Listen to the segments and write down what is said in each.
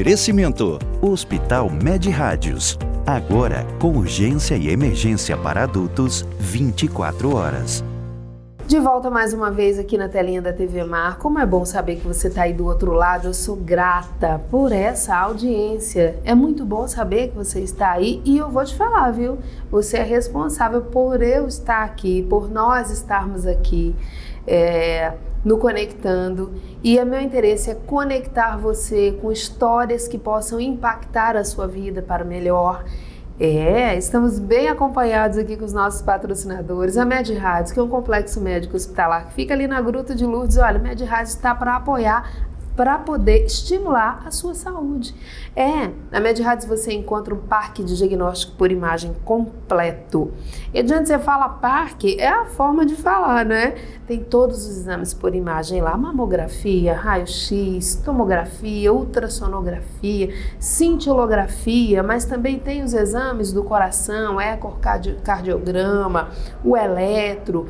Oferecimento: Hospital Med Rádios. Agora com urgência e emergência para adultos 24 horas. De volta mais uma vez aqui na telinha da TV Mar. Como é bom saber que você está aí do outro lado. Eu sou grata por essa audiência. É muito bom saber que você está aí e eu vou te falar, viu? Você é responsável por eu estar aqui, por nós estarmos aqui no Conectando. E o meu interesse é conectar você com histórias que possam impactar a sua vida para melhor. Estamos bem acompanhados aqui com os nossos patrocinadores, a Med Rádios, que é um complexo médico hospitalar que fica ali na Gruta de Lourdes. Olha, a Med Rádios está para apoiar, para poder estimular a sua saúde. Na Med Rádios você encontra um parque de diagnóstico por imagem completo. E adiante você fala parque, é a forma de falar, né? Tem todos os exames por imagem lá, mamografia, raio-x, tomografia, ultrassonografia, cintilografia, mas também tem os exames do coração, ecocardiograma, o eletro,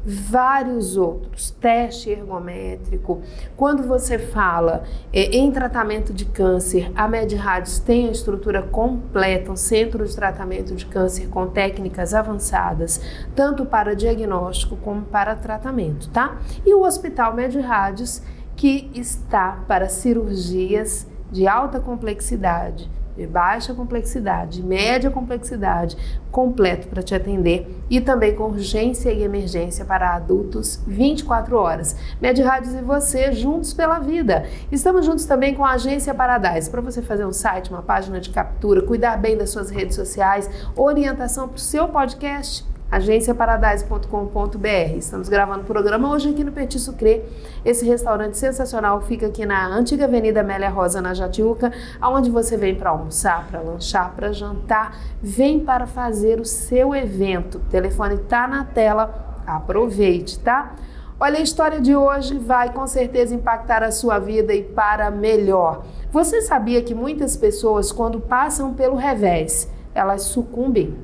vários outros, teste ergométrico. Quando você fala em tratamento de câncer, a Med Rádios tem a estrutura completa, um centro de tratamento de câncer com técnicas avançadas, tanto para diagnóstico como para tratamento, tá? E o Hospital Med Rádios, que está para cirurgias de alta complexidade, de baixa complexidade, média complexidade, completo para te atender e também com urgência e emergência para adultos 24 horas. Med Rádios e você juntos pela vida. Estamos juntos também com a Agência Paradise, para você fazer um site, uma página de captura, cuidar bem das suas redes sociais, orientação para o seu podcast, agenciaparadise.com.br. Estamos gravando o programa hoje aqui no Petit Sucre, esse restaurante sensacional que fica aqui na antiga Avenida Amélia Rosa, na Jatiuca, onde você vem para almoçar, para lanchar, para jantar, vem para fazer o seu evento. O telefone está na tela, aproveite, tá? Olha, a história de hoje vai com certeza impactar a sua vida e para melhor. Você sabia que muitas pessoas, quando passam pelo revés, elas sucumbem?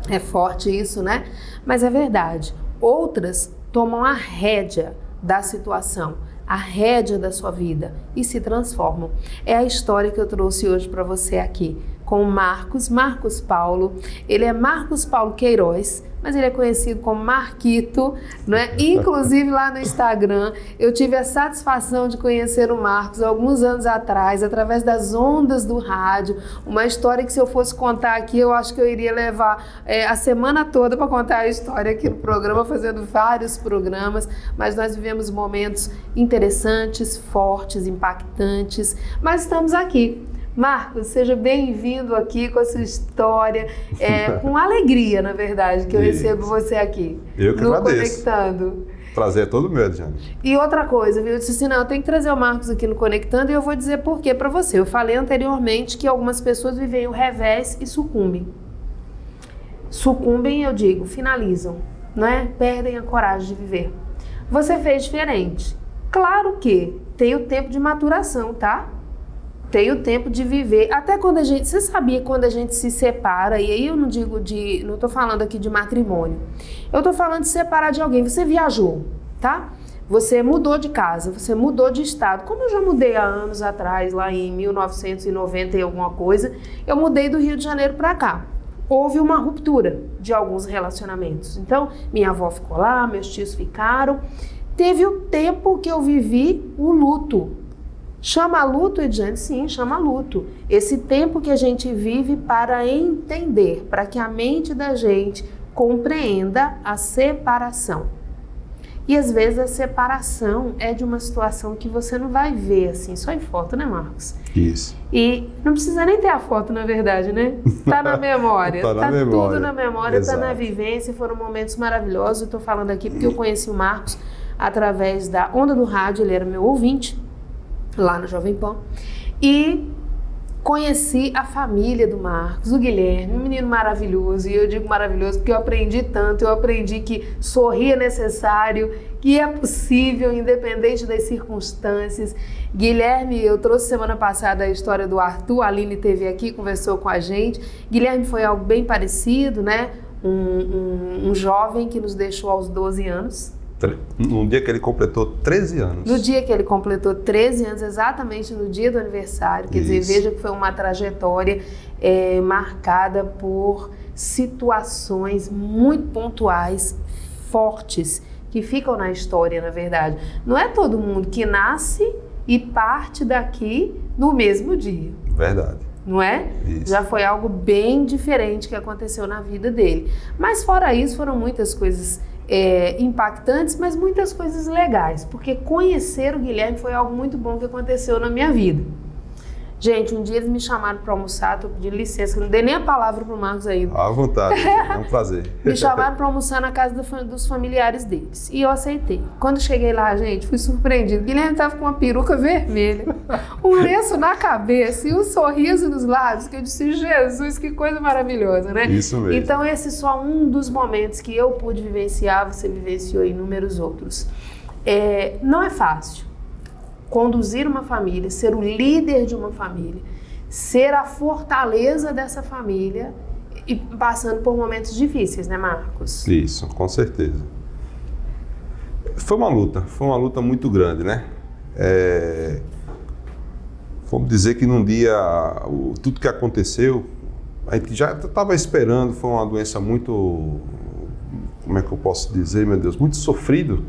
É forte isso, né? Mas é verdade. Outras tomam a rédea da situação, a rédea da sua vida e se transformam. É a história que eu trouxe hoje para você aqui com o Marcos Paulo. Ele é Marcos Paulo Queiroz, mas ele é conhecido como Marquito, né? Inclusive lá no Instagram, eu tive a satisfação de conhecer o Marcos alguns anos atrás, através das ondas do rádio, uma história que se eu fosse contar aqui, eu acho que eu iria levar a semana toda para contar a história aqui no programa, fazendo vários programas, mas nós vivemos momentos interessantes, fortes, impactantes, mas estamos aqui. Marcos, seja bem-vindo aqui com a sua história, com alegria, na verdade, que eu recebo você aqui. Eu que no agradeço. Conectando. Prazer é todo meu, Diane. E outra coisa, viu? Eu disse assim, não, eu tenho que trazer o Marcos aqui no Conectando e eu vou dizer por quê para você. Eu falei anteriormente que algumas pessoas vivem o revés e sucumbem. Sucumbem, eu digo, finalizam, né? Perdem a coragem de viver. Você fez diferente. Claro que tem o tempo de maturação, tá? Tem o tempo de viver, até quando a gente, você sabia quando a gente se separa, e aí eu não digo não tô falando aqui de matrimônio, eu tô falando de separar de alguém, você viajou, tá? Você mudou de casa, você mudou de estado, como eu já mudei há anos atrás, lá em 1990 e alguma coisa, eu mudei do Rio de Janeiro para cá. Houve uma ruptura de alguns relacionamentos, então minha avó ficou lá, meus tios ficaram, teve o tempo que eu vivi o luto. Chama luto, Ediane? Sim, chama luto. Esse tempo que a gente vive para entender, para que a mente da gente compreenda a separação. E às vezes a separação é de uma situação que você não vai ver assim, só em foto, né, Marcos? Isso. E não precisa nem ter a foto, na verdade, né? Tá na memória. Tá na memória. Tudo na memória, Exato. tá na vivência, foram momentos maravilhosos. Eu tô falando aqui porque eu conheci o Marcos através da onda do rádio, ele era meu ouvinte lá no Jovem Pan, e conheci a família do Marcos, o Guilherme, um menino maravilhoso, e eu digo maravilhoso porque eu aprendi tanto, eu aprendi que sorrir é necessário, que é possível, independente das circunstâncias. Guilherme, eu trouxe semana passada a história do Arthur, a Aline esteve aqui, conversou com a gente. Guilherme foi algo bem parecido, né? Um jovem que nos deixou aos 12 anos, No dia que ele completou 13 anos. No dia que ele completou 13 anos, exatamente no dia do aniversário. Quer dizer, veja que foi uma trajetória marcada por situações muito pontuais, fortes, que ficam na história, na verdade. Não é todo mundo que nasce e parte daqui no mesmo dia. Verdade. Não é? Isso. Já foi algo bem diferente que aconteceu na vida dele. Mas fora isso, foram muitas coisas impactantes, mas muitas coisas legais, porque conhecer o Guilherme foi algo muito bom que aconteceu na minha vida. Gente, um dia eles me chamaram para almoçar, tô pedindo licença, que não dei nem a palavra pro Marcos ainda. À vontade, é um prazer. Me chamaram para almoçar na casa dos familiares deles, e eu aceitei. Quando cheguei lá, gente, fui surpreendido. O Guilherme estava com uma peruca vermelha, um lenço na cabeça e um sorriso nos lábios, que eu disse, Jesus, que coisa maravilhosa, né? Isso mesmo. Então esse é só um dos momentos que eu pude vivenciar, você vivenciou inúmeros outros. Não é fácil conduzir uma família, ser o líder de uma família, ser a fortaleza dessa família e passando por momentos difíceis, né, Marcos? Isso, com certeza. Foi uma luta muito grande, né? Vamos dizer que num dia, tudo que aconteceu, a gente já estava esperando, foi uma doença muito, como é que eu posso dizer, meu Deus, muito sofrido.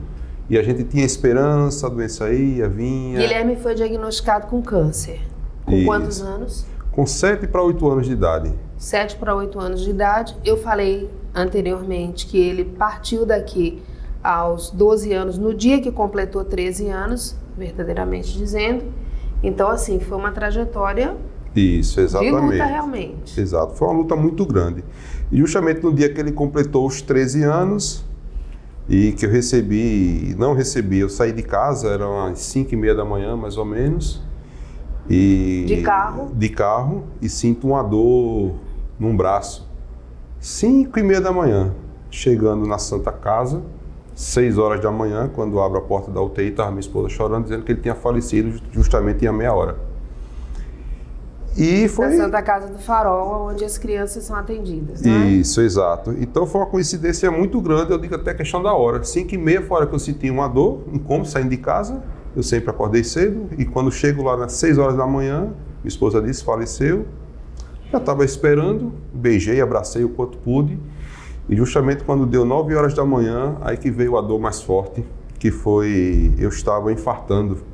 E a gente tinha esperança, a doença ia, vinha. Guilherme foi diagnosticado com câncer. Com Isso. quantos anos? Com 7 para 8 anos de idade. 7 para 8 anos de idade. Eu falei anteriormente que ele partiu daqui aos 12 anos, no dia que completou 13 anos, verdadeiramente dizendo. Então, assim, foi uma trajetória Isso, exatamente. de luta realmente. Exato, foi uma luta muito grande. E justamente no dia que ele completou os 13 anos, e que eu eu saí de casa, eram às 5h30 da manhã, mais ou menos. De carro? De carro, e sinto uma dor num braço. 5h30 da manhã, chegando na Santa Casa, 6 horas da manhã, quando abro a porta da UTI, estava minha esposa chorando, dizendo que ele tinha falecido justamente em meia hora. E foi... Na Santa Casa do Farol, onde as crianças são atendidas, né? Isso, exato. Então foi uma coincidência muito grande, eu digo até questão da hora. 5h30 foi a hora que eu senti uma dor, incômodo, saindo de casa. Eu sempre acordei cedo e quando chego lá nas 6 horas da manhã, minha esposa disse, faleceu. Já estava esperando, beijei, abracei o quanto pude. E justamente quando deu 9 horas da manhã, aí que veio a dor mais forte, que foi, eu estava infartando.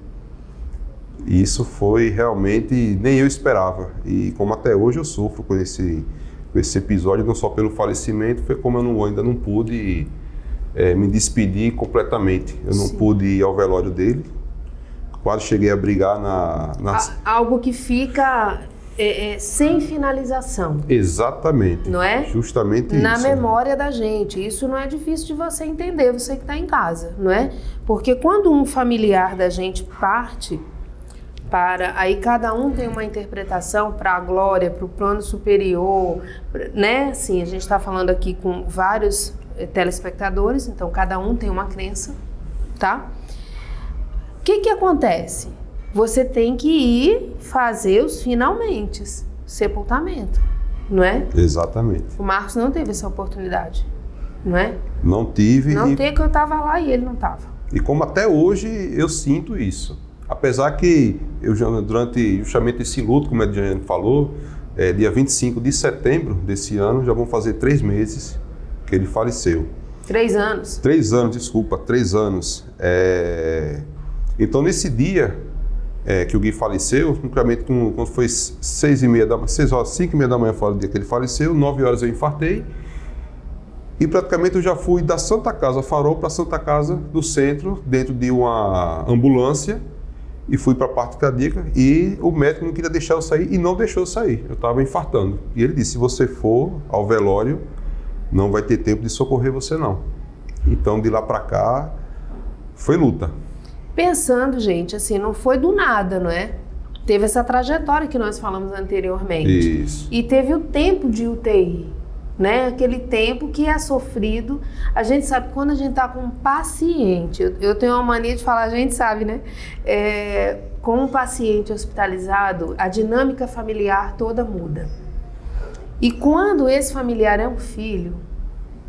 E isso foi realmente, nem eu esperava. E como até hoje eu sofro com esse episódio, não só pelo falecimento, foi como eu ainda não pude me despedir completamente. Eu não pude ir ao velório dele. Quase cheguei a brigar Algo que fica sem finalização. Exatamente. Não é? Justamente na isso. Na memória da gente. Isso não é difícil de você entender, você que está em casa, não é? Porque quando um familiar da gente parte... Aí cada um tem uma interpretação para a glória, para o plano superior, né? Assim, a gente está falando aqui com vários telespectadores, então cada um tem uma crença, tá? O que acontece? Você tem que ir fazer os finalmente, sepultamento, não é? Exatamente. O Marcos não teve essa oportunidade, não é? Não tive. Não teve, que eu estava lá e ele não estava. E como até hoje eu sinto isso. Apesar que eu durante justamente esse luto, como a Diane falou, dia 25 de setembro desse ano, já vão fazer 3 meses que ele faleceu. 3 anos? 3 anos, desculpa, 3 anos. Então nesse dia que o Gui faleceu, praticamente quando foi 5h30 da manhã fora do dia que ele faleceu, 9 horas eu infartei. E praticamente eu já fui da Santa Casa Farol para a Santa Casa do Centro, dentro de uma ambulância. E fui para a parte cardíaca e o médico não queria deixar eu sair e não deixou eu sair. Eu estava infartando. E ele disse, se você for ao velório, não vai ter tempo de socorrer você não. Então de lá para cá, foi luta. Pensando, gente, assim, não foi do nada, não é? Teve essa trajetória que nós falamos anteriormente. Isso. E teve o tempo de UTI. Né? Aquele tempo que é sofrido, a gente sabe quando a gente está com um paciente, eu tenho uma mania de falar, a gente sabe, né? Com um paciente hospitalizado, a dinâmica familiar toda muda. E quando esse familiar é um filho,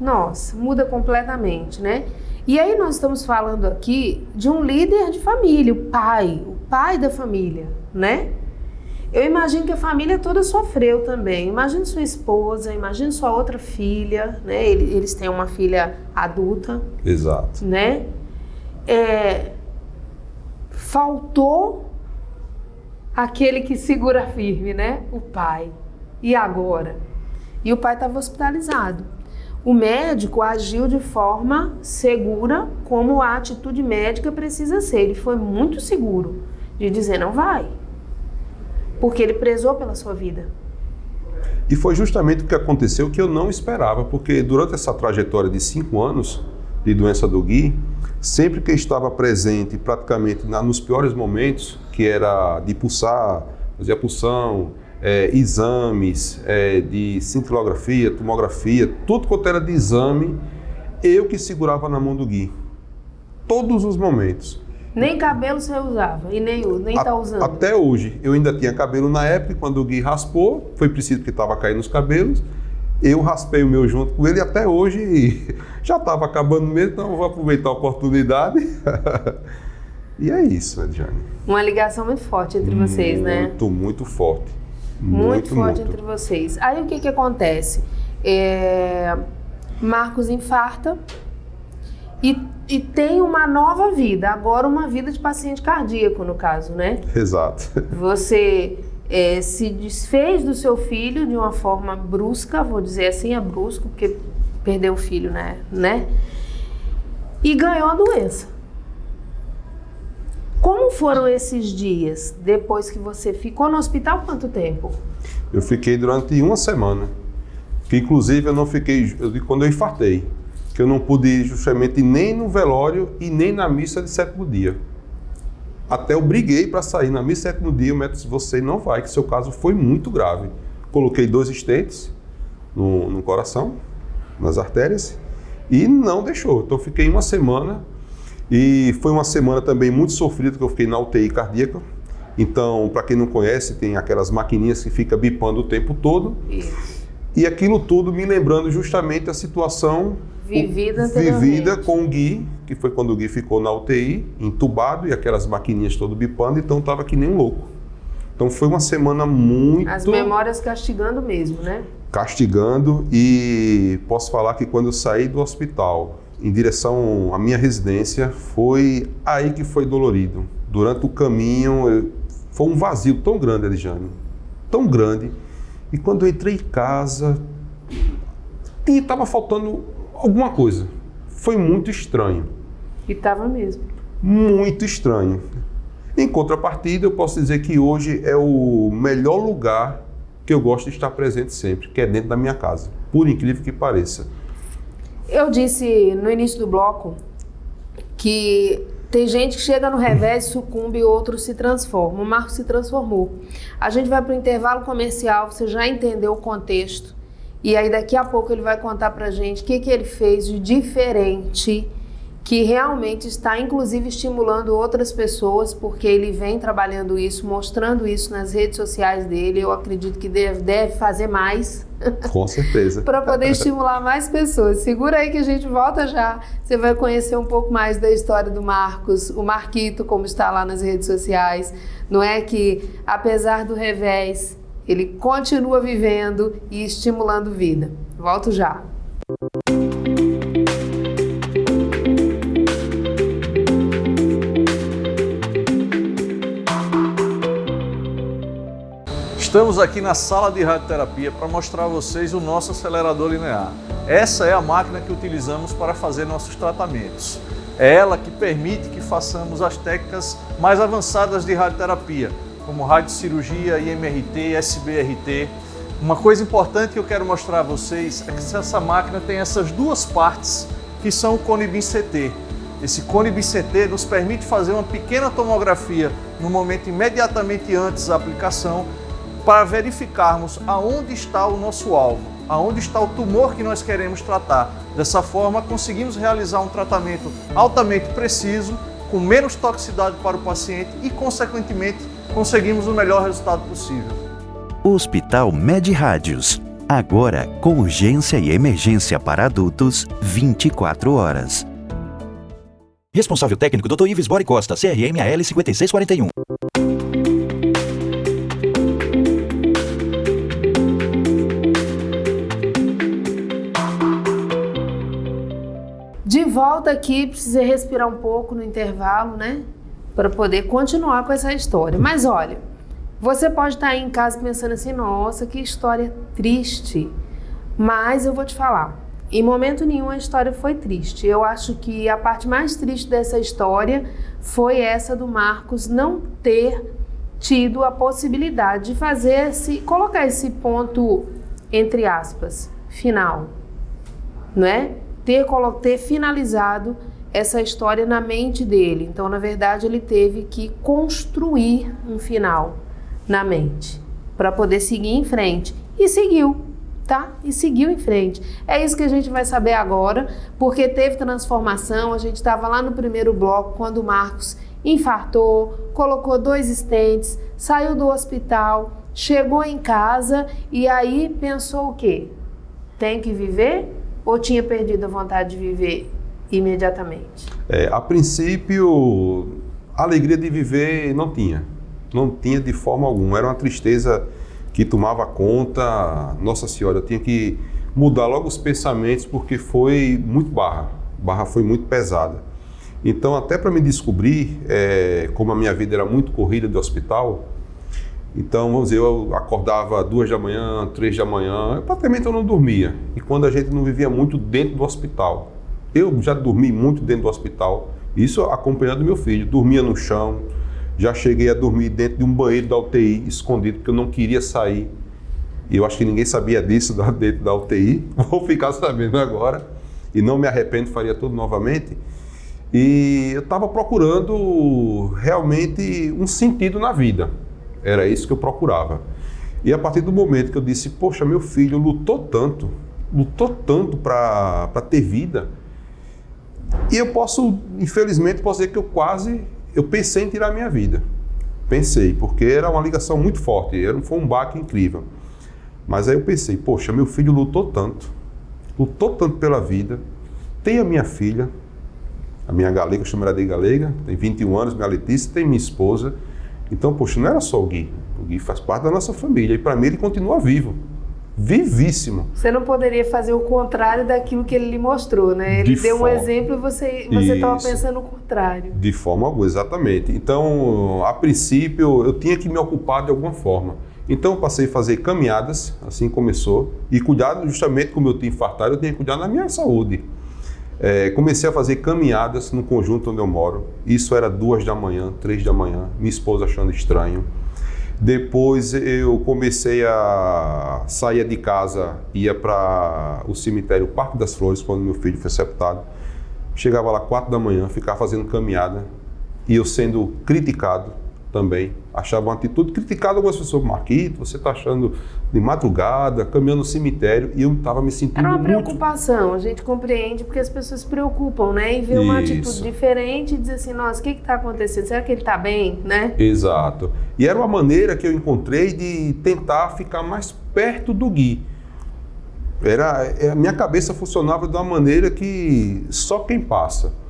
nossa, muda completamente, né? E aí nós estamos falando aqui de um líder de família, o pai da família, né? Eu imagino que a família toda sofreu também. Imagine sua esposa, imagine sua outra filha, né? Eles têm uma filha adulta. Exato. Né? Faltou aquele que segura firme, né? O pai. E agora? E o pai estava hospitalizado. O médico agiu de forma segura, como a atitude médica precisa ser. Ele foi muito seguro de dizer não vai. Porque ele prezou pela sua vida. E foi justamente o que aconteceu que eu não esperava, porque durante essa trajetória de 5 anos de doença do Gui, sempre que eu estava presente praticamente nos piores momentos, que era de pulsar, fazer a pulsão, exames de cintilografia, tomografia, tudo quanto era de exame, eu que segurava na mão do Gui. Todos os momentos. Nem cabelo você usava e nem está usando. Até hoje. Eu ainda tinha cabelo na época, quando o Gui raspou, foi preciso porque estava caindo os cabelos. Eu raspei o meu junto com ele e até hoje já estava acabando mesmo, então eu vou aproveitar a oportunidade. E é isso, Ediane. Uma ligação muito forte entre vocês, né? Muito forte. Muito forte entre vocês. Aí o que acontece? Marcos infarta e tem uma nova vida, agora uma vida de paciente cardíaco, no caso, né? Exato. Você se desfez do seu filho de uma forma brusca, vou dizer assim, brusco, porque perdeu o filho, né? E ganhou a doença. Como foram esses dias depois que você ficou no hospital? Quanto tempo? Eu fiquei durante 1 semana. Que inclusive eu não fiquei, quando eu infartei, que eu não pude ir justamente nem no velório e nem na missa de 7º dia. Até eu briguei para sair na missa de 7º dia, o médico disse, você não vai, que seu caso foi muito grave. Coloquei 2 stents no coração, nas artérias, e não deixou. Então eu fiquei 1 semana, e foi uma semana também muito sofrida, que eu fiquei na UTI cardíaca. Então, para quem não conhece, tem aquelas maquininhas que fica bipando o tempo todo. Isso. E aquilo tudo me lembrando justamente a situação vivida com o Gui, que foi quando o Gui ficou na UTI, entubado, e aquelas maquininhas todo bipando, então estava que nem um louco. Então foi uma semana muito... As memórias castigando mesmo, né? Castigando, e posso falar que quando eu saí do hospital, em direção à minha residência, foi aí que foi dolorido. Durante o caminho, foi um vazio tão grande, Eliane, tão grande. E quando eu entrei em casa, estava faltando alguma coisa. Foi muito estranho. E estava mesmo. Muito estranho. Em contrapartida, eu posso dizer que hoje é o melhor lugar que eu gosto de estar presente sempre, que é dentro da minha casa, por incrível que pareça. Eu disse no início do bloco que tem gente que chega no revés, sucumbe e outro se transforma. O Marcos se transformou. A gente vai para o intervalo comercial, você já entendeu o contexto. E aí daqui a pouco ele vai contar pra gente o que ele fez de diferente, que realmente está inclusive estimulando outras pessoas, porque ele vem trabalhando isso, mostrando isso nas redes sociais dele. Eu acredito que deve fazer mais. Com certeza. Para poder estimular mais pessoas. Segura aí que a gente volta já. Você vai conhecer um pouco mais da história do Marcos, o Marquito, como está lá nas redes sociais. Não é que, apesar do revés, ele continua vivendo e estimulando vida. Volto já. Estamos aqui na sala de radioterapia para mostrar a vocês o nosso acelerador linear. Essa é a máquina que utilizamos para fazer nossos tratamentos. É ela que permite que façamos as técnicas mais avançadas de radioterapia, como radiocirurgia, IMRT, SBRT. Uma coisa importante que eu quero mostrar a vocês é que essa máquina tem essas 2 partes que são o cone BIM-CT. Esse cone BIM-CT nos permite fazer uma pequena tomografia no momento imediatamente antes da aplicação, para verificarmos aonde está o nosso alvo, aonde está o tumor que nós queremos tratar. Dessa forma, conseguimos realizar um tratamento altamente preciso, com menos toxicidade para o paciente e, consequentemente, conseguimos o melhor resultado possível. Hospital Med Rádios. Agora com urgência e emergência para adultos 24 horas. Responsável técnico, Dr. Ives Bori Costa, CRM AL 5641. De volta aqui, precisei respirar um pouco no intervalo, né? Para poder continuar com essa história. Mas olha, você pode estar aí em casa pensando assim, nossa, que história triste. Mas eu vou te falar, em momento nenhum a história foi triste. Eu acho que a parte mais triste dessa história foi essa do Marcos não ter tido a possibilidade de colocar esse ponto, entre aspas, final, não é? Ter finalizado essa história na mente dele. Então, na verdade, ele teve que construir um final na mente para poder seguir em frente. E seguiu, tá? E seguiu em frente. É isso que a gente vai saber agora, porque teve transformação. A gente estava lá no primeiro bloco, quando o Marcos infartou, colocou 2 stents, saiu do hospital, chegou em casa e aí pensou o quê? Tem que viver? Ou tinha perdido a vontade de viver imediatamente? A princípio, a alegria de viver não tinha. Não tinha de forma alguma. Era uma tristeza que tomava conta. Nossa Senhora, eu tinha que mudar logo os pensamentos porque foi muito barra. Barra foi muito pesada. Então, até para me descobrir, como a minha vida era muito corrida de hospital, então, vamos dizer, eu acordava 2 da manhã, 3 da manhã, praticamente eu não dormia. E quando a gente não vivia muito dentro do hospital, eu já dormi muito dentro do hospital, isso acompanhando meu filho, dormia no chão, já cheguei a dormir dentro de um banheiro da UTI, escondido, porque eu não queria sair. E eu acho que ninguém sabia disso dentro da UTI, vou ficar sabendo agora, e não me arrependo, faria tudo novamente. E eu estava procurando realmente um sentido na vida. Era isso que eu procurava. E a partir do momento que eu disse, poxa, meu filho lutou tanto para ter vida. E eu infelizmente, posso dizer que eu pensei em tirar minha vida. Pensei, porque era uma ligação muito forte, foi um baque incrível. Mas aí eu pensei, poxa, meu filho lutou tanto pela vida. Tem a minha filha, a minha galega, eu chamo ela de galega, tem 21 anos, minha Letícia, tem minha esposa. Então, poxa, não era só o Gui faz parte da nossa família e para mim ele continua vivo, vivíssimo. Você não poderia fazer o contrário daquilo que ele lhe mostrou, né? Ele deu um exemplo e você estava pensando o contrário. De forma alguma, exatamente. Então, a princípio, eu tinha que me ocupar de alguma forma. Então, eu passei a fazer caminhadas, assim começou, e cuidar justamente como eu tinha infartado, eu tinha que cuidar da minha saúde. Comecei a fazer caminhadas no conjunto onde eu moro. Isso era 2 da manhã, 3 da manhã, minha esposa achando estranho. Depois eu comecei a sair de casa, ia para o cemitério Parque das Flores, quando meu filho foi sepultado. Chegava lá 4 da manhã, ficava fazendo caminhada e eu sendo criticado também. Achava uma atitude criticada algumas pessoas. Marquito, você está achando de madrugada, caminhando no cemitério, e eu estava me sentindo Era uma muito... preocupação, a gente compreende porque as pessoas se preocupam, né? E vê uma atitude diferente e diz assim, nossa, o que está acontecendo? Será que ele está bem, né? Exato. E era uma maneira que eu encontrei de tentar ficar mais perto do Gui. A minha cabeça funcionava de uma maneira que só quem passa.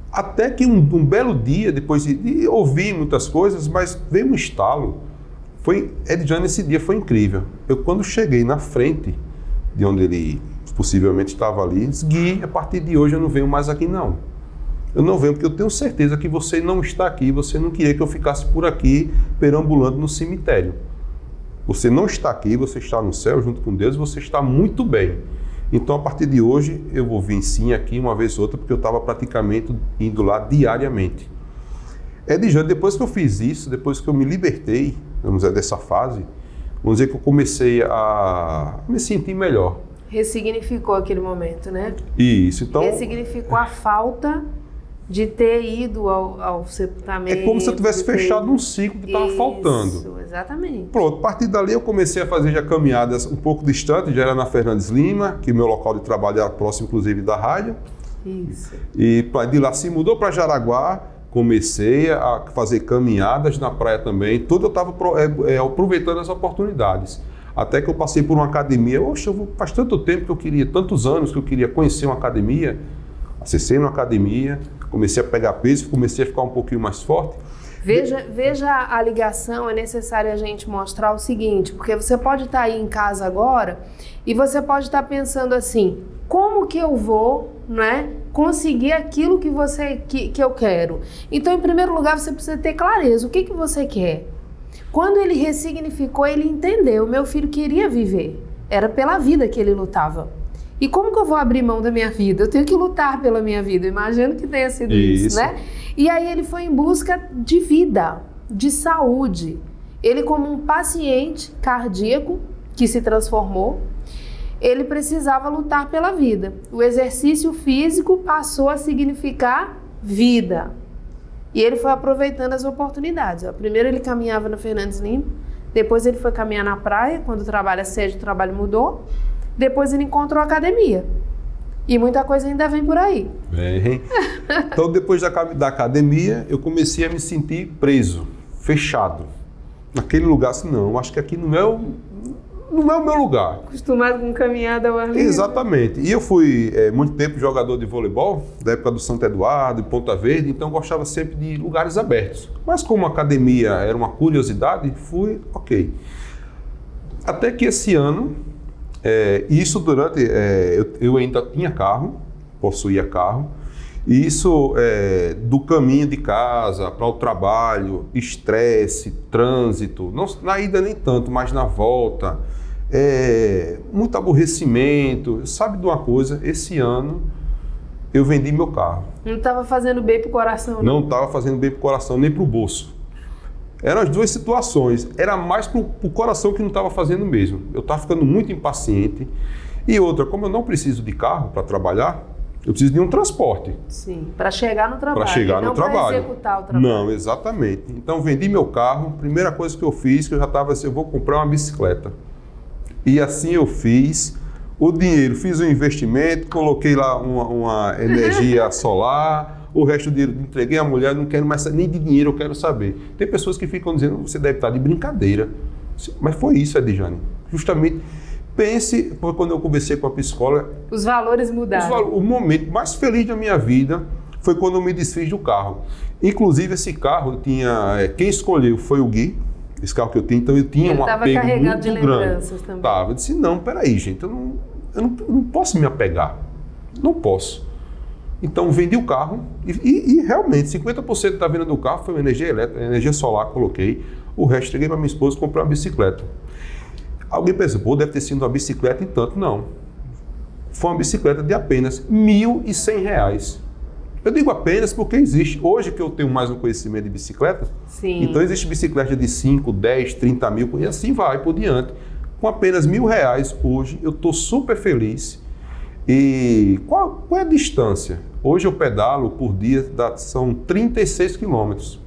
Até que um belo dia, depois de ouvir muitas coisas, mas veio um estalo. Edjane, esse dia foi incrível. Eu, quando cheguei na frente de onde ele possivelmente estava ali, disse, Gui, a partir de hoje eu não venho mais aqui não. Eu não venho porque eu tenho certeza que você não está aqui, você não queria que eu ficasse por aqui perambulando no cemitério. Você não está aqui, você está no céu junto com Deus, você está muito bem. Então, a partir de hoje, eu vou vir sim aqui uma vez ou outra, porque eu estava praticamente indo lá diariamente. Edjane, depois que eu fiz isso, depois que eu me libertei, vamos dizer, dessa fase, vamos dizer que eu comecei a me sentir melhor. Ressignificou aquele momento, né? Isso, então... Ressignificou a falta de ter ido ao sepultamento. É como se eu tivesse fechado um ciclo que estava faltando. Isso, exatamente. Pronto, a partir dali eu comecei a fazer já caminhadas um pouco distante, já era na Fernandes Lima, que meu local de trabalho era próximo, inclusive, da rádio. Isso. E de lá se mudou para Jaraguá, comecei a fazer caminhadas na praia também, tudo eu estava aproveitando as oportunidades. Até que eu passei por uma academia, faz tanto tempo que eu queria, tantos anos que eu queria conhecer uma academia, acessei uma academia, comecei a pegar peso, comecei a ficar um pouquinho mais forte. Veja a ligação, é necessário a gente mostrar o seguinte, porque você pode estar aí em casa agora e você pode estar pensando assim, como que eu vou, né, conseguir aquilo que eu quero? Então, em primeiro lugar, você precisa ter clareza, o que você quer? Quando ele ressignificou, ele entendeu, meu filho queria viver, era pela vida que ele lutava. E como que eu vou abrir mão da minha vida? Eu tenho que lutar pela minha vida, imagino que tenha sido isso, né? E aí ele foi em busca de vida, de saúde. Ele, como um paciente cardíaco que se transformou, ele precisava lutar pela vida. O exercício físico passou a significar vida. E ele foi aproveitando as oportunidades. Primeiro ele caminhava na Fernandes Lima, depois ele foi caminhar na praia, quando o trabalho, a sede do trabalho mudou, depois ele encontrou a academia. E muita coisa ainda vem por aí. Bem, então depois da academia, eu comecei a me sentir preso, fechado. Naquele lugar, assim, não, acho que aqui não é o meu lugar. Acostumado com caminhada ao ar livre. Exatamente. E eu fui muito tempo jogador de voleibol, da época do Santo Eduardo, de Ponta Verde, então eu gostava sempre de lugares abertos. Mas como a academia era uma curiosidade, fui ok. Até que esse ano, isso durante... eu ainda tinha carro, possuía carro, e isso do caminho de casa para o trabalho, estresse, trânsito, não, na ida nem tanto, mas na volta, muito aborrecimento. Sabe de uma coisa? Esse ano eu vendi meu carro. Não estava fazendo bem pro coração, não? Não estava fazendo bem pro coração, nem pro bolso. Eram as duas situações. Era mais pro coração que não estava fazendo mesmo. Eu estava ficando muito impaciente. E outra, como eu não preciso de carro para trabalhar, eu preciso de um transporte. Sim, para chegar no trabalho. Para chegar no trabalho. Para executar o trabalho. Não, exatamente. Então, vendi meu carro. Primeira coisa que eu fiz, que eu já estava assim, eu vou comprar uma bicicleta. E assim eu fiz. O dinheiro, fiz um investimento, coloquei lá uma energia solar. O resto do dinheiro entreguei à mulher, não quero mais nem de dinheiro, eu quero saber. Tem pessoas que ficam dizendo, você deve estar de brincadeira. Mas foi isso, Edjane. Justamente, pense, quando eu conversei com a psicóloga... Os valores mudaram. O momento mais feliz da minha vida foi quando eu me desfiz do carro. Inclusive, esse carro, eu tinha, quem escolheu foi o Gui, esse carro que eu tinha, então eu tinha um apego muito grande. Ele estava carregado de lembranças também. Tava. Eu disse, não, peraí, gente, eu não posso me apegar. Não posso. Então, vendi o carro e realmente, 50% da venda do carro foi energia elétrica, energia solar, coloquei. O resto, entreguei para minha esposa e comprei uma bicicleta. Alguém pensa, pô, deve ter sido uma bicicleta em tanto. Não. Foi uma bicicleta de apenas R$ 1.100. Eu digo apenas porque existe. Hoje que eu tenho mais um conhecimento de bicicleta, sim, então existe bicicleta de 5, 10, 30 mil, e assim vai por diante. Com apenas R$ 1.000 hoje, eu estou super feliz. E qual é a distância? Hoje eu pedalo por dia, são 36 quilômetros.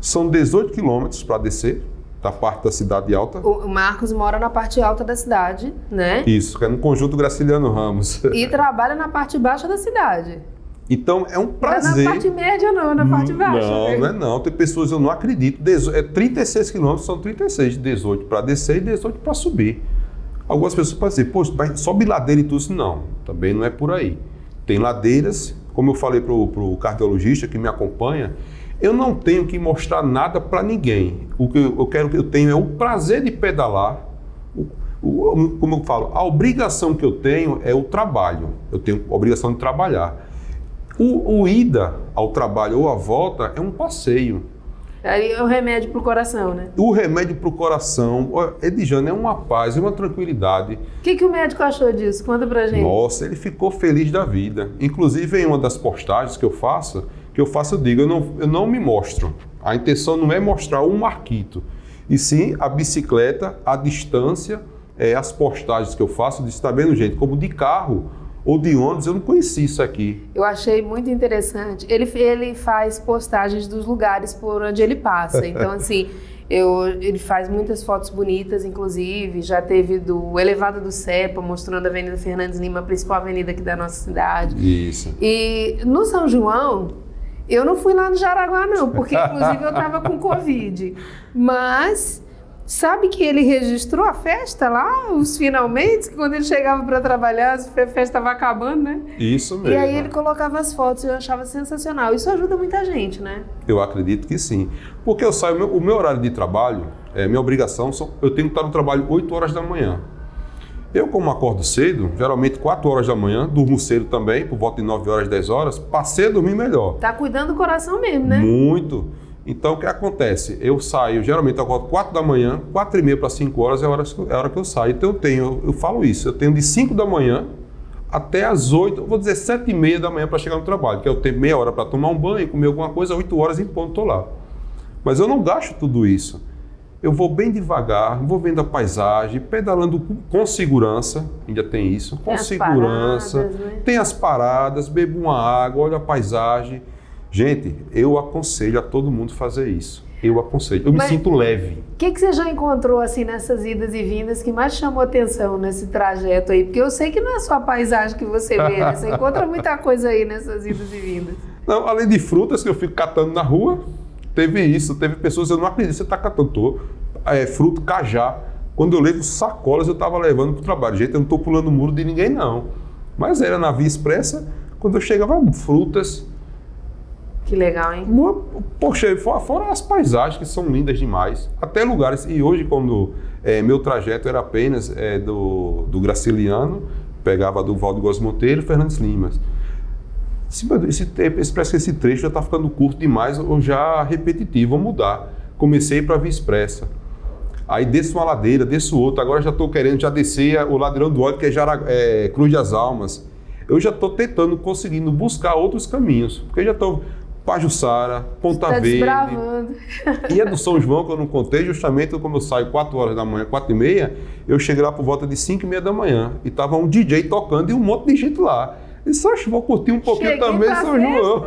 São 18 quilômetros para descer, da parte da cidade alta. O Marcos mora na parte alta da cidade, né? Isso, que é no Conjunto Graciliano Ramos. E trabalha na parte baixa da cidade. Então é um prazer. Não é na parte média não, é na parte baixa. Não, não é não. Tem pessoas, eu não acredito. 36 quilômetros são 36, 18 para descer e 18 para subir. Algumas pessoas podem dizer, pô, sobe ladeira e tudo isso. Não, também não é por aí. Tem ladeiras, como eu falei para o cardiologista que me acompanha, eu não tenho que mostrar nada para ninguém. O que eu tenho é o prazer de pedalar. Como eu falo, a obrigação que eu tenho é o trabalho. Eu tenho a obrigação de trabalhar. O ida ao trabalho ou a volta é um passeio. Aí é o remédio para o coração, né? O remédio para o coração, Edjane, é uma paz, é uma tranquilidade. O que o médico achou disso? Conta pra gente. Nossa, ele ficou feliz da vida. Inclusive, em uma das postagens que eu faço, eu digo, eu não me mostro. A intenção não é mostrar um marquito, e sim a bicicleta, a distância, as postagens que eu faço, está vendo, gente, como de carro ou de ônibus, eu não conheci isso aqui. Eu achei muito interessante. Ele faz postagens dos lugares por onde ele passa. Então, assim, ele faz muitas fotos bonitas, inclusive. Já teve do Elevado do Cepa, mostrando a Avenida Fernandes Lima, a principal avenida aqui da nossa cidade. Isso. E no São João, eu não fui lá no Jaraguá, não, porque, inclusive, eu estava com Covid. Mas Sabe que ele registrou a festa lá, os finalmente, que quando ele chegava para trabalhar, a festa estava acabando, né? Isso mesmo. E aí ele colocava as fotos e eu achava sensacional. Isso ajuda muita gente, né? Eu acredito que sim. Porque eu saio, o meu horário de trabalho, minha obrigação, eu tenho que estar no trabalho 8 horas da manhã. Eu, como acordo cedo, geralmente 4 horas da manhã, durmo cedo também, por volta de 9 horas, 10 horas, passei a dormir melhor. Tá cuidando do coração mesmo, né? Muito. Então, o que acontece? Eu saio, geralmente eu acordo 4 da manhã, 4h30 para 5 horas é a hora que eu saio. Então, eu falo isso, eu tenho de 5 da manhã até as 8, eu vou dizer 7h30 da manhã para chegar no trabalho, que é o tempo meia hora para tomar um banho, comer alguma coisa, 8 horas em ponto estou lá. Mas eu não gasto tudo isso. Eu vou bem devagar, vou vendo a paisagem, pedalando com segurança, ainda tem isso, com segurança, paradas, né? Tem as paradas, bebo uma água, olho a paisagem. Gente, eu aconselho a todo mundo fazer isso. Eu aconselho. Eu me sinto leve. O que você já encontrou assim nessas idas e vindas que mais chamou atenção nesse trajeto aí? Porque eu sei que não é só a paisagem que você vê, né? Você encontra muita coisa aí nessas idas e vindas. Não, além de frutas que eu fico catando na rua, teve isso. Teve pessoas, eu não acredito, você está catando fruto, cajá. Quando eu levo sacolas, eu estava levando para o trabalho. Gente, eu não estou pulando o muro de ninguém, não. Mas era na Via Expressa, quando eu chegava, frutas. Que legal, hein? Poxa, fora as paisagens que são lindas demais, até lugares, e hoje quando meu trajeto era apenas do Graciliano, pegava do Valdo Góes Monteiro e Fernandes Limas. Parece que esse trecho já está ficando curto demais ou já repetitivo, vou mudar. Comecei para a Via Expressa, aí desço uma ladeira, desço outra, agora já estou querendo já descer o Ladeirão do Ódio, que é Cruz das Almas. Eu já estou tentando, conseguindo buscar outros caminhos, porque já estou... Pajuçara, Ponta Verde. Desbravando. E é do São João, que eu não contei, justamente como eu saio 4 horas da manhã, 4h30, eu cheguei lá por volta de 5h30 da manhã. E tava um DJ tocando e um monte de gente lá. E só vou curtir um pouquinho Cheguei também pra São João.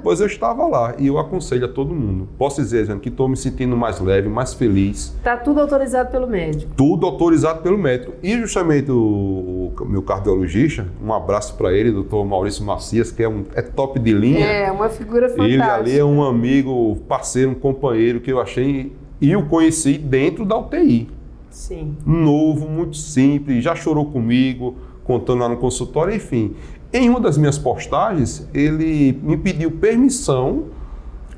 Pois eu estava lá e eu aconselho a todo mundo. Posso dizer, gente, que estou me sentindo mais leve, mais feliz. Tá tudo autorizado pelo médico. Tudo autorizado pelo médico. E justamente o meu cardiologista, um abraço para ele, doutor Maurício Macias, que é top de linha. É, uma figura fantástica. Ele ali é um amigo, parceiro, um companheiro que eu achei e eu conheci dentro da UTI. Sim. Novo, muito simples, já chorou comigo, contando lá no consultório, enfim. Em uma das minhas postagens, ele me pediu permissão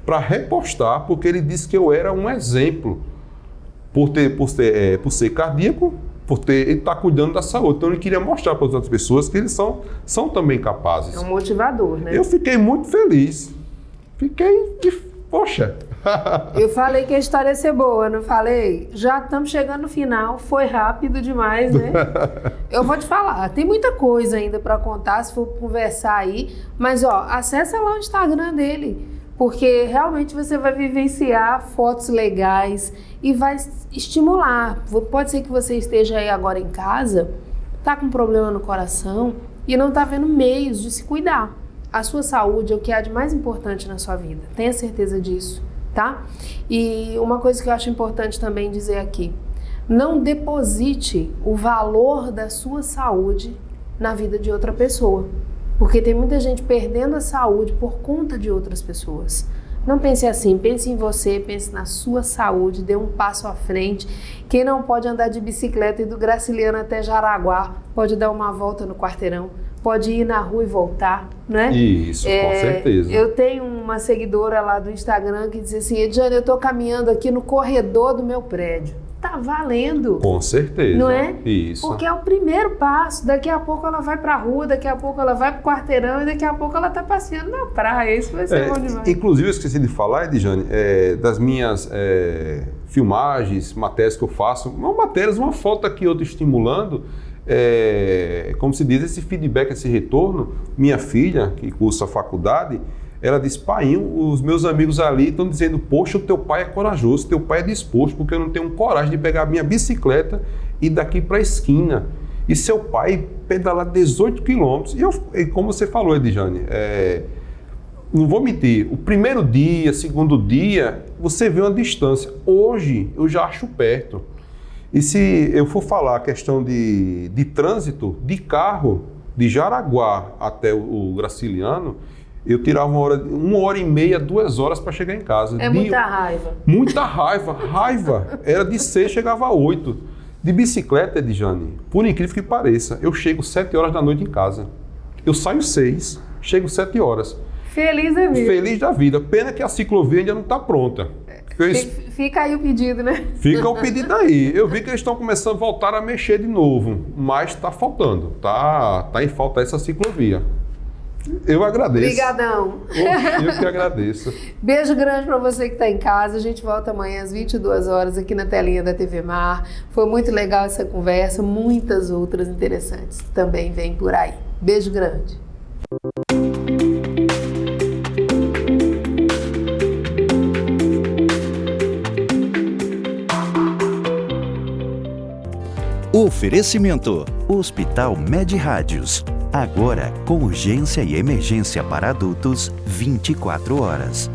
para repostar, porque ele disse que eu era um exemplo por ser cardíaco, ele está cuidando da saúde. Então ele queria mostrar para as outras pessoas que eles são também capazes. É um motivador, né? Eu fiquei muito feliz. Poxa. Eu falei que a história ia ser boa, não falei? Já estamos chegando no final, foi rápido demais, né? Eu vou te falar, tem muita coisa ainda para contar, se for conversar aí, mas acessa lá o Instagram dele, porque realmente você vai vivenciar fotos legais e vai estimular. Pode ser que você esteja aí agora em casa, tá com problema no coração e não tá vendo meios de se cuidar. A sua saúde é o que há de mais importante na sua vida, tenha certeza disso. Tá? E uma coisa que eu acho importante também dizer aqui, não deposite o valor da sua saúde na vida de outra pessoa, porque tem muita gente perdendo a saúde por conta de outras pessoas. Não pense assim, pense em você, pense na sua saúde, dê um passo à frente. Quem não pode andar de bicicleta e do Graciliano até Jaraguá, pode dar uma volta no quarteirão, pode ir na rua e voltar, né? Isso, com certeza. Eu tenho uma seguidora lá do Instagram que diz assim, Ediane, eu tô caminhando aqui no corredor do meu prédio. Tá valendo. Com certeza. Não é? Isso. Porque é o primeiro passo. Daqui a pouco ela vai pra rua, daqui a pouco ela vai pro quarteirão e daqui a pouco ela tá passeando na praia. Isso vai ser bom demais. Inclusive, eu esqueci de falar, Ediane, das minhas filmagens, matérias que eu faço. Não matérias, uma foto aqui, outra estimulando. Como se diz, esse feedback, esse retorno. Minha filha, que cursa a faculdade, ela disse, pai, os meus amigos ali estão dizendo, poxa, o teu pai é corajoso, teu pai é disposto, porque eu não tenho coragem de pegar a minha bicicleta e ir daqui para a esquina. E seu pai pedalar 18 quilômetros. E como você falou, Ediane, não vou mentir, o primeiro dia, segundo dia, você vê uma distância. Hoje, eu já acho perto. E se eu for falar a questão de trânsito, de carro, de Jaraguá até o Graciliano, Eu tirava uma hora e meia, 2 horas para chegar em casa. É muita raiva. Muita raiva. Raiva. Era de 6, chegava a 8. De bicicleta, Edjane, por incrível que pareça, eu chego 7 horas da noite em casa. Eu saio 6, chego 7 horas. Feliz da vida. Feliz da vida. Pena que a ciclovia ainda não está pronta. Fica aí o pedido, né? Fica o pedido aí. Eu vi que eles estão começando a voltar a mexer de novo, mas está faltando. Tá em falta essa ciclovia. Eu agradeço. Obrigadão. Eu que agradeço. Beijo grande para você que está em casa. A gente volta amanhã às 22 horas aqui na telinha da TV Mar. Foi muito legal essa conversa. Muitas outras interessantes também vêm por aí. Beijo grande. Oferecimento: Hospital Med Rádios. Agora com urgência e emergência para adultos 24 horas.